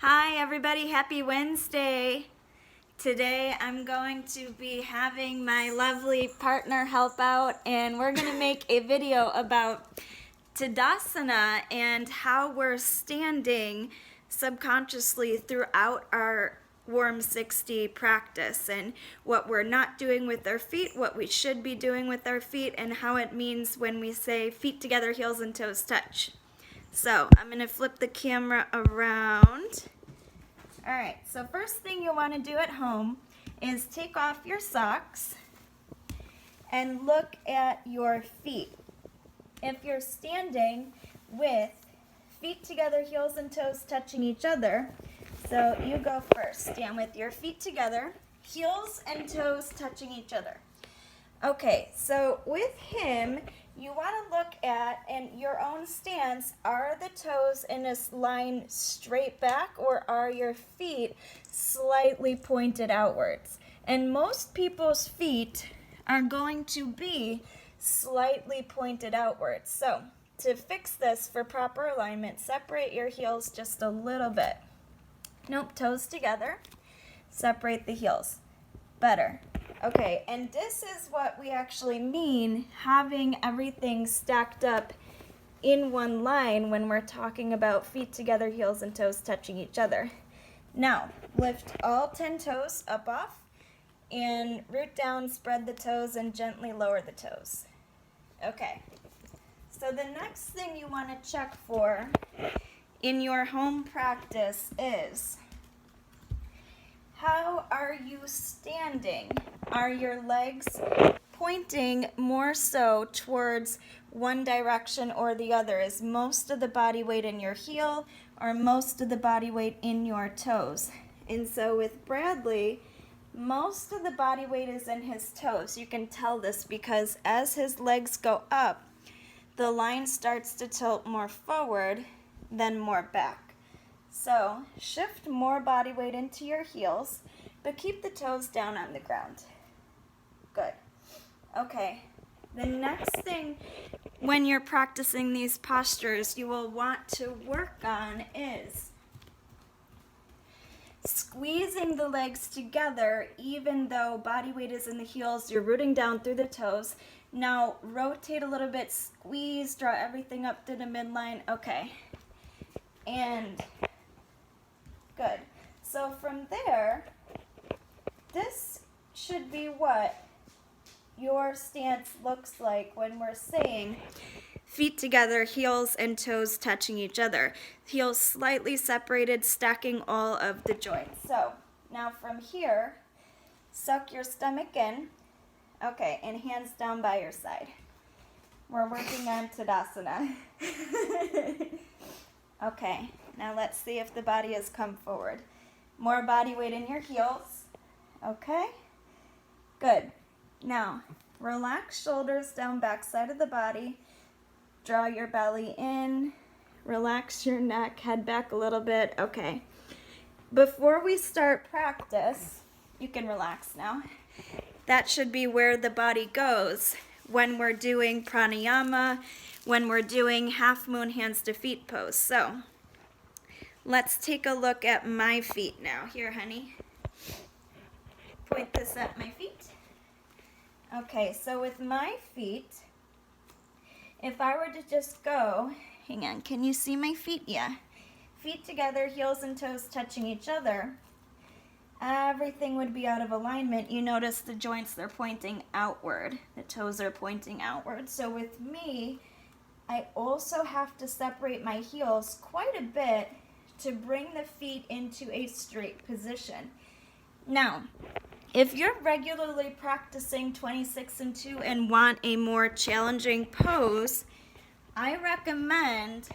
Hi everybody, happy Wednesday. Today I'm going to be having my lovely partner help out, and we're going to make a video about Tadasana and how we're standing subconsciously throughout our Warm 60 practice, and what we're not doing with our feet, what we should be doing with our feet, and how it means when we say feet together, heels and toes touch. So I'm going to flip the camera around. All right, so first thing you want to do at home is take off your socks and look at your feet. If you're standing with feet together, heels and toes touching each other, so you go first. Stand with your feet together, heels and toes touching each other. Okay, so with him, you want to look at, in your own stance, are the toes in a line straight back, or are your feet slightly pointed outwards? And most people's feet are going to be slightly pointed outwards. So to fix this for proper alignment, separate your heels just a little bit. Nope, toes together. Separate the heels. Better. Okay, and this is what we actually mean having everything stacked up in one line when we're talking about feet together, heels and toes touching each other. Now, lift all 10 toes up off and root down, spread the toes, and gently lower the toes. Okay, so the next thing you want to check for in your home practice is, how are you standing? Are your legs pointing more so towards one direction or the other? Is most of the body weight in your heel or most of the body weight in your toes? And so with Bradley, most of the body weight is in his toes. You can tell this because as his legs go up, the line starts to tilt more forward than more back. So shift more body weight into your heels, but keep the toes down on the ground. Good. Okay, the next thing when you're practicing these postures you will want to work on is squeezing the legs together. Even though body weight is in the heels, you're rooting down through the toes. Now rotate a little bit, squeeze, draw everything up to the midline. Okay, and good. So from there, this should be what your stance looks like when we're saying feet together, heels and toes touching each other. Heels slightly separated, stacking all of the joints. So now from here, suck your stomach in. Okay, and hands down by your side. We're working on Tadasana. Okay, now let's see if the body has come forward. More body weight in your heels. Okay, good. Now, relax shoulders down back side of the body. Draw your belly in. Relax your neck, head back a little bit. Okay. Before we start practice, you can relax now. That should be where the body goes when we're doing pranayama, when we're doing half moon hands to feet pose. So let's take a look at my feet now. Here, honey. Point this at my feet. Okay, so with my feet, if I were to just go, hang on, can you see my feet? Yeah. Feet together, heels and toes touching each other, everything would be out of alignment. You notice the joints, they're pointing outward. The toes are pointing outward. So with me, I also have to separate my heels quite a bit to bring the feet into a straight position. Now, if you're regularly practicing 26 and 2 and want a more challenging pose, I recommend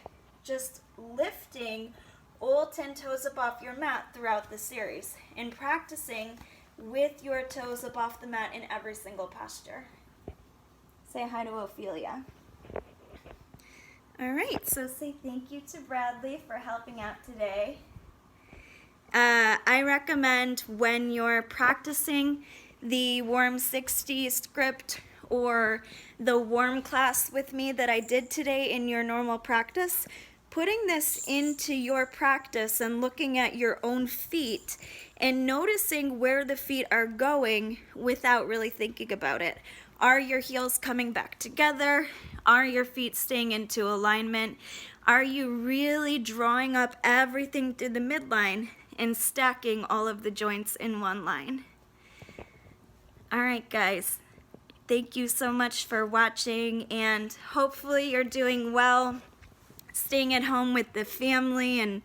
just lifting all 10 toes up off your mat throughout the series and practicing with your toes up off the mat in every single posture. Say hi to Ophelia. All right, so say thank you to Bradley for helping out today. I recommend when you're practicing the Warm 60 script or the warm class with me that I did today in your normal practice, putting this into your practice and looking at your own feet and noticing where the feet are going without really thinking about it. Are your heels coming back together? Are your feet staying into alignment? Are you really drawing up everything through the midline and stacking all of the joints in one line? All right, guys. Thank you so much for watching, and hopefully you're doing well, staying at home with the family and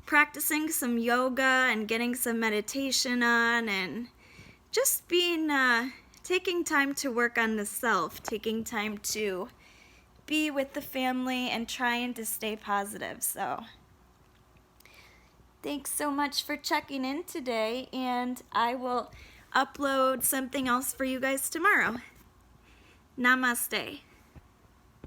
practicing some yoga and getting some meditation on, and just being taking time to work on the self, taking time to be with the family and trying to stay positive. So thanks so much for checking in today, and I will upload something else for you guys tomorrow. Namaste.